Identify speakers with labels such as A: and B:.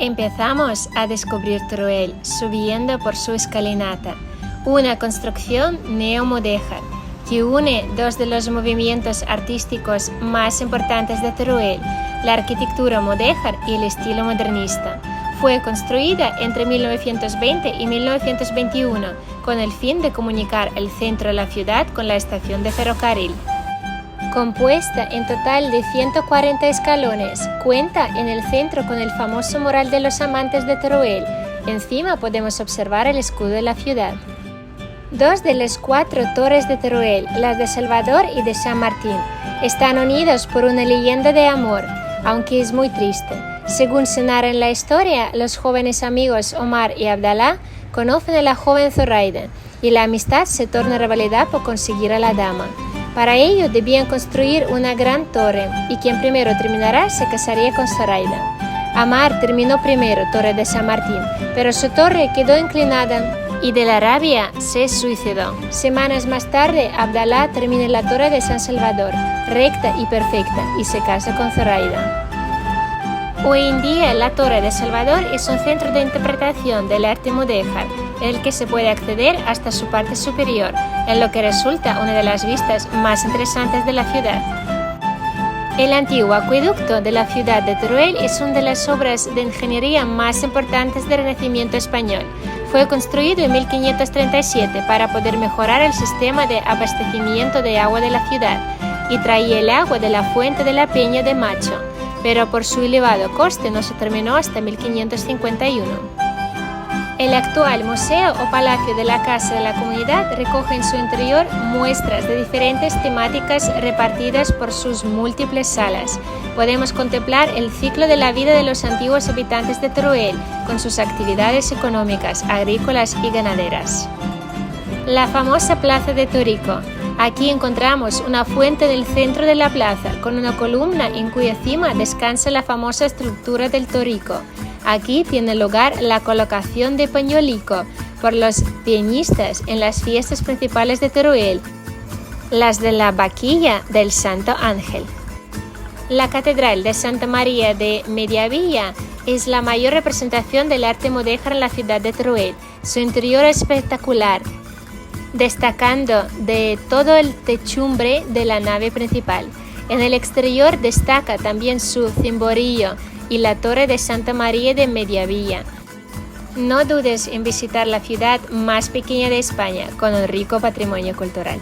A: Empezamos a descubrir Teruel subiendo por su escalinata, una construcción neomudéjar que une dos de los movimientos artísticos más importantes de Teruel, la arquitectura mudéjar y el estilo modernista. Fue construida entre 1920 y 1921 con el fin de comunicar el centro de la ciudad con la estación de ferrocarril. Compuesta en total de 140 escalones, cuenta en el centro con el famoso mural de los amantes de Teruel. Encima podemos observar el escudo de la ciudad. Dos de las 4 torres de Teruel, las de Salvador y de San Martín, están unidas por una leyenda de amor, aunque es muy triste. Según se narra en la historia, los jóvenes amigos Omar y Abdalá conocen a la joven Zoraida y la amistad se torna rivalidad por conseguir a la dama. Para ello debían construir una gran torre y quien primero terminará se casaría con Zoraida. Omar terminó primero Torre de San Martín, pero su torre quedó inclinada y de la rabia se suicidó. Semanas más tarde, Abdalá termina la Torre de San Salvador, recta y perfecta, y se casa con Zoraida. Hoy en día, la Torre de Salvador es un centro de interpretación del arte mudéjar, en el que se puede acceder hasta su parte superior, en lo que resulta una de las vistas más interesantes de la ciudad. El antiguo acueducto de la ciudad de Teruel es una de las obras de ingeniería más importantes del Renacimiento español. Fue construido en 1537 para poder mejorar el sistema de abastecimiento de agua de la ciudad y traía el agua de la fuente de la Peña de Macho, pero por su elevado coste no se terminó hasta 1551. El actual museo o palacio de la Casa de la Comunidad recoge en su interior muestras de diferentes temáticas repartidas por sus múltiples salas. Podemos contemplar el ciclo de la vida de los antiguos habitantes de Teruel, con sus actividades económicas, agrícolas y ganaderas. La famosa Plaza de Torico. Aquí encontramos una fuente en el centro de la plaza, con una columna en cuya cima descansa la famosa estructura del Torico. Aquí tiene lugar la colocación de pañuelico por los peñistas en las fiestas principales de Teruel, las de la Vaquilla del Santo Ángel. La Catedral de Santa María de Mediavilla es la mayor representación del arte mudéjar en la ciudad de Teruel. Su interior es espectacular, destacando de todo el techumbre de la nave principal. En el exterior destaca también su cimborrillo y la Torre de Santa María de Mediavilla. No dudes en visitar la ciudad más pequeña de España, con un rico patrimonio cultural.